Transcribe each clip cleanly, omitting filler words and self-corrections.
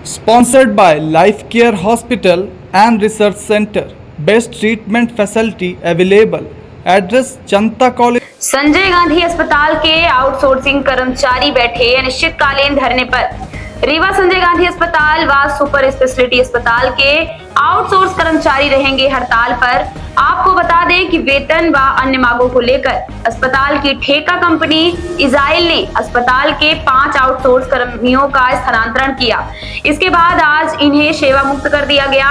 Sponsored by Life Care Hospital and Research Center. Best treatment facility available. Address Janata college. Sanjay Gandhi अस्पताल के outsourcing कर्मचारी बैठे अनिश्चितकालीन धरने पर। रीवा संजय गांधी अस्पताल व सुपर स्पेशलिटी अस्पताल के आउटसोर्स कर्मचारी रहेंगे हड़ताल पर। आपको बता दें कि वेतन व अन्य मांगों को लेकर अस्पताल की ठेका कंपनी इजाइल ने अस्पताल के 5 आउटसोर्स कर्मियों का स्थानांतरण किया। इसके बाद आज इन्हें सेवा मुक्त कर दिया गया,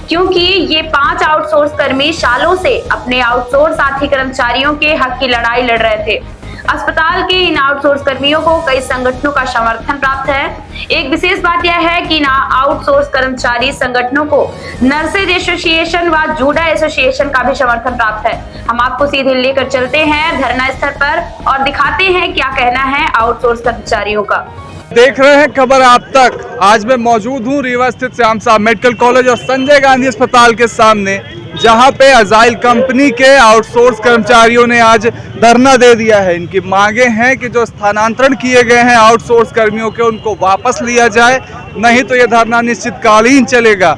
क्योंकि ये 5 आउटसोर्स कर्मी सालों से अपने आउटसोर्स साथी कर्मचारियों के हक की लड़ाई लड़ रहे थे। अस्पताल के इन आउटसोर्स कर्मियों को कई संगठनों का समर्थन प्राप्त है। एक विशेष बात यह है कि आउटसोर्स कर्मचारी संगठनों को नर्सेज एसोसिएशन व जूडा एसोसिएशन का भी समर्थन प्राप्त है। हम आपको सीधे लेकर चलते हैं धरना स्थल पर और दिखाते हैं क्या कहना है आउटसोर्स कर्मचारियों का। देख रहे हैं खबर आप तक। आज मैं मौजूद हूँ रीवा स्थित श्याम साहब मेडिकल कॉलेज और संजय गांधी अस्पताल के सामने, जहां पे अजाइल कंपनी के आउटसोर्स कर्मचारियों ने आज धरना दे दिया है। इनकी मांगे हैं कि जो स्थानांतरण किए गए हैं आउटसोर्स कर्मियों के, उनको वापस लिया जाए, नहीं तो ये धरना निश्चितकालीन चलेगा।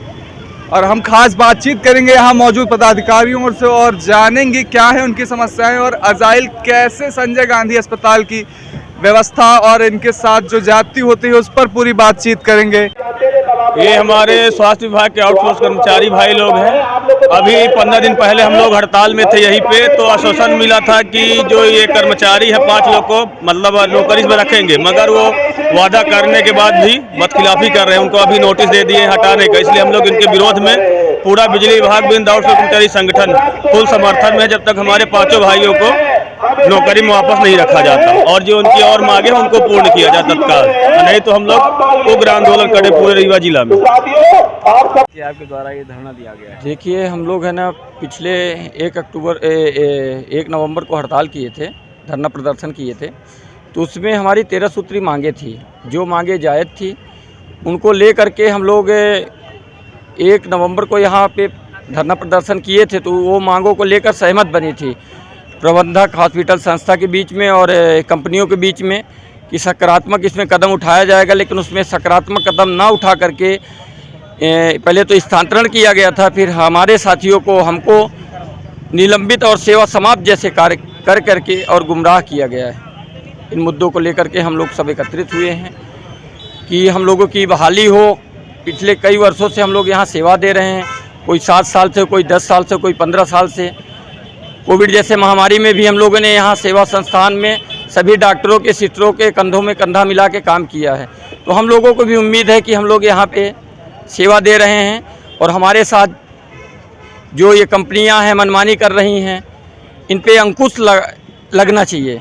और हम खास बातचीत करेंगे यहाँ मौजूद पदाधिकारियों से और जानेंगे क्या है उनकी समस्याएं और अजाइल कैसे संजय गांधी अस्पताल की व्यवस्था और इनके साथ जो जाति होती है उस पर पूरी बातचीत करेंगे। ये हमारे स्वास्थ्य विभाग के आउटसोर्स कर्मचारी भाई लोग हैं। अभी 15 दिन पहले हम लोग हड़ताल में थे यहीं पे, तो आश्वासन मिला था कि जो ये कर्मचारी है 5 लोग को मतलब नौकरी में रखेंगे, मगर वो वादा करने के बाद भी बदखिलाफी कर रहे हैं। उनको अभी नोटिस दे दिए हटाने का। इसलिए हम लोग इनके विरोध में पूरा बिजली विभाग बिंद आउटसोर्स कर्मचारी संगठन फुल समर्थन में है, जब तक हमारे 5 भाइयों को नौकरी में वापस नहीं रखा जाता और जो उनकी और मांगे हैं उनको पूर्ण किया जाए तत्काल, नहीं तो हम लोग उग्र आंदोलन करें पूरे रीवा जिला में। आपके द्वारा ये धरना दिया गया है। देखिए, हम लोग है ना पिछले 1 नवंबर को हड़ताल किए थे, धरना प्रदर्शन किए थे, तो उसमें हमारी 13 सूत्री मांगे थी। जो मांगे जायज़ थी उनको ले करके हम लोग 1 नवंबर को यहाँ पे धरना प्रदर्शन किए थे, तो वो मांगों को लेकर सहमत बनी थी प्रबंधक हॉस्पिटल संस्था के बीच में और कंपनियों के बीच में कि सकारात्मक इसमें कदम उठाया जाएगा। लेकिन उसमें सकारात्मक कदम ना उठा करके पहले तो स्थानांतरण किया गया था, फिर हमारे साथियों को हमको निलंबित और सेवा समाप्त जैसे कार्य कर करके और गुमराह किया गया है। इन मुद्दों को लेकर के हम लोग सब एकत्रित हुए हैं कि हम लोगों की बहाली हो। पिछले कई वर्षों से हम लोग यहाँ सेवा दे रहे हैं, कोई 7 साल से, कोई 10 साल से, कोई 15 साल से। कोविड जैसे महामारी में भी हम लोगों ने यहाँ सेवा संस्थान में सभी डॉक्टरों के, सिस्टरों के कंधों में कंधा मिला के काम किया है। तो हम लोगों को भी उम्मीद है कि हम लोग यहाँ पे सेवा दे रहे हैं और हमारे साथ जो ये कंपनियाँ हैं मनमानी कर रही हैं, इन पे अंकुश लगना चाहिए।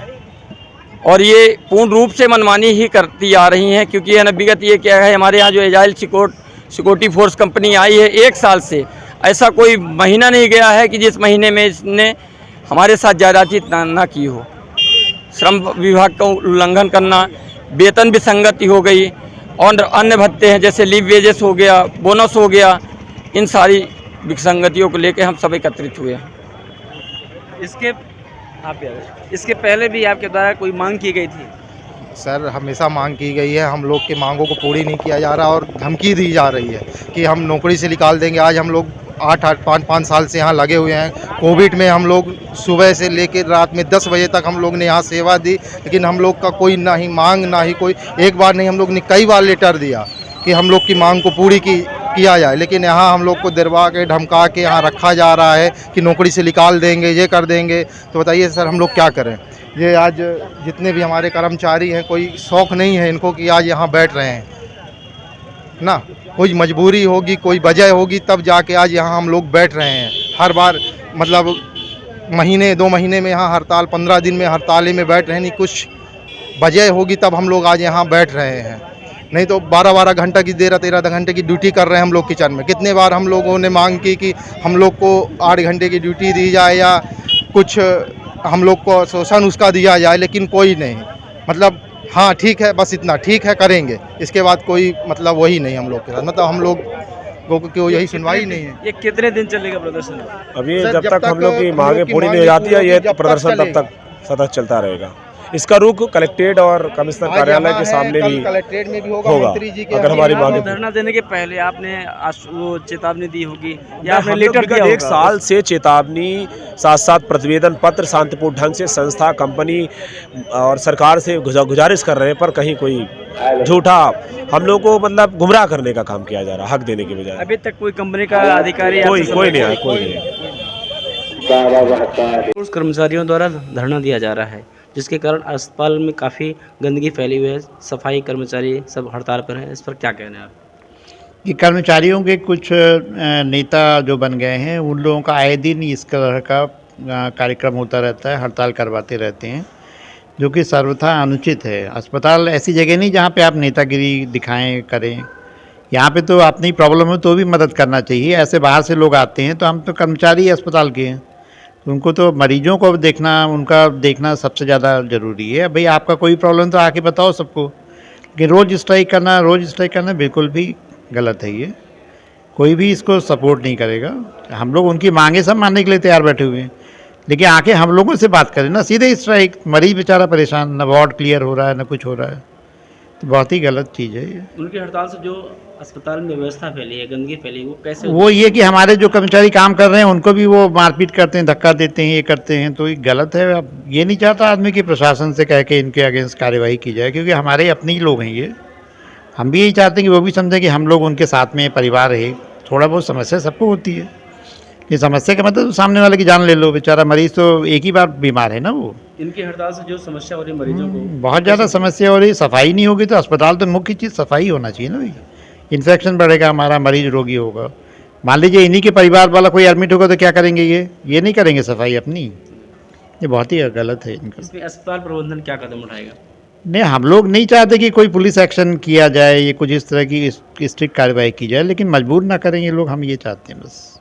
और ये पूर्ण रूप से मनमानी ही करती आ रही हैं, क्योंकि है ना विगत ये क्या है, हमारे यहाँ जो एजाइल सिक्योरिटी फोर्स कंपनी आई है 1 साल से ऐसा कोई महीना नहीं गया है कि जिस महीने में इसने हमारे साथ जायदाती ना की हो। श्रम विभाग का उल्लंघन करना, वेतन विसंगति हो गई और अन्य भत्ते हैं जैसे लीव वेजेस हो गया, बोनस हो गया, इन सारी विसंगतियों को लेकर हम सब एकत्रित हुए हैं। इसके पहले भी आपके द्वारा कोई मांग की गई थी? सर, हमेशा मांग की गई है। हम लोग के मांगों को पूरी नहीं किया जा रहा और धमकी दी जा रही है कि हम नौकरी से निकाल देंगे। आज हम लोग 5 साल से यहाँ लगे हुए हैं। कोविड में हम लोग सुबह से लेकर रात में 10 बजे तक हम लोग ने यहाँ सेवा दी, लेकिन हम लोग का कोई ना ही मांग, ना ही कोई, एक बार नहीं, हम लोग ने कई बार लेटर दिया कि हम लोग की मांग को पूरी किया जाए। लेकिन यहाँ हम लोग को डरवा के, धमका के यहाँ रखा जा रहा है कि नौकरी से निकाल देंगे, ये कर देंगे। तो बताइए सर, हम लोग क्या करें? ये आज जितने भी हमारे कर्मचारी हैं, कोई शौक़ नहीं है इनको कि आज यहाँ बैठ रहे हैं ना, कोई मजबूरी होगी, कोई वजह होगी, तब जाके आज यहाँ हम लोग बैठ रहे हैं। हर बार मतलब महीने 2 महीने में यहाँ हड़ताल, 15 दिन में हड़ताल में बैठ रहे नहीं, कुछ वजह होगी तब हम लोग आज यहाँ बैठ रहे हैं। नहीं तो 12-12 घंटा की, 13-13 घंटे की ड्यूटी कर रहे हैं हम लोग किचन में। कितने बार हम लोगों ने मांग की कि हम लोग को 8 घंटे की ड्यूटी दी जाए या कुछ हम लोग को शोषण उसका दिया जाए, लेकिन कोई नहीं। मतलब हाँ ठीक है, बस इतना ठीक है, करेंगे। इसके बाद कोई मतलब वही नहीं हम लोग के साथ, मतलब हम लोग को यही सुनवाई नहीं है। ये कितने दिन चलेगा प्रदर्शन? अभी जब तक हम लोग की मांगे पूरी नहीं हो जाती है, ये प्रदर्शन तब तक सतत चलता रहेगा। इसका रुख कलेक्ट्रेट और कमिश्नर कार्यालय के सामने भी कलेक्ट्रेट में भी होगा, होगा मंत्री जी के अगर हमारी आपको मांगे धरना देने के पहले आपने वो चेतावनी दी होगी या या आपने हम लोग लेटर दिया विगत एक होगा? साल से चेतावनी साथ साथ प्रतिवेदन पत्र शांतिपूर्ण ढंग से संस्था कंपनी और सरकार से गुजारिश कर रहे हैं, पर कहीं कोई झूठा हम लोग को मतलब गुमराह करने का काम किया जा रहा है, हक देने के बजाय। अभी तक कोई कंपनी का अधिकारी कोई आपसे कोई नहीं संपर्क आया, कोई नहीं आया। उस कर्मचारियों द्वारा धरना दिया जा रहा है, जिसके कारण अस्पताल में काफ़ी गंदगी फैली हुई है। सफाई कर्मचारी सब हड़ताल पर हैं, इस पर क्या कहना है आप? ये कर्मचारियों के कुछ नेता जो बन गए हैं, उन लोगों का आए दिन इस तरह का कार्यक्रम होता रहता है, हड़ताल करवाते रहते हैं, जो कि सर्वथा अनुचित है। अस्पताल ऐसी जगह नहीं जहाँ पे आप नेतागिरी दिखाएं करें। यहाँ पे तो अपनी प्रॉब्लम हो तो भी मदद करना चाहिए। ऐसे बाहर से लोग आते हैं, तो हम तो कर्मचारी अस्पताल के हैं, तो उनको तो मरीजों को देखना, उनका देखना सबसे ज़्यादा ज़रूरी है। भाई आपका कोई प्रॉब्लम तो आके बताओ सबको, कि रोज़ स्ट्राइक करना बिल्कुल भी गलत है। ये कोई भी इसको सपोर्ट नहीं करेगा। हम लोग उनकी मांगे सब मानने के लिए तैयार बैठे हुए हैं, लेकिन आके हम लोगों से बात करें ना, सीधे स्ट्राइक। मरीज बेचारा परेशान, ना वार्ड क्लियर हो रहा है, ना कुछ हो रहा है, तो बहुत ही गलत चीज़ है ये। उनकी हड़ताल से जो अस्पताल में व्यवस्था फैली है, गंदगी फैली है, वो कैसे वो ये कि हमारे जो कर्मचारी काम कर रहे हैं उनको भी वो मारपीट करते हैं, धक्का देते हैं, ये करते हैं, तो ये गलत है। अब ये नहीं चाहता आदमी कि प्रशासन से कह के इनके अगेंस्ट कार्रवाई की जाए, क्योंकि हमारे अपने ही लोग हैं ये। हम भी यही चाहते हैं कि वो भी समझें कि हम लोग उनके साथ में परिवार है। थोड़ा बहुत समस्या सबको होती है, ये समस्या का मतलब सामने वाले की जान ले लो। बेचारा मरीज तो एक ही बार बीमार है ना वो। इनकी हड़ताल से जो समस्या हो रही है मरीजों को, बहुत ज़्यादा समस्या हो रही है। सफाई नहीं होगी तो अस्पताल तो मुख्य चीज़ सफाई होना चाहिए ना भाई। इन्फेक्शन बढ़ेगा, हमारा मरीज रोगी होगा। मान लीजिए इन्हीं के परिवार वाला कोई एडमिट होगा तो क्या करेंगे? ये नहीं करेंगे सफाई अपनी। ये बहुत ही गलत है इनका। इसमें अस्पताल प्रबंधन क्या कदम उठाएगा? नहीं, हम लोग नहीं चाहते कि कोई पुलिस एक्शन किया जाए, ये कुछ इस तरह की स्ट्रिक्ट कार्रवाई की जाए, लेकिन मजबूर ना करें ये लोग, हम ये चाहते हैं बस।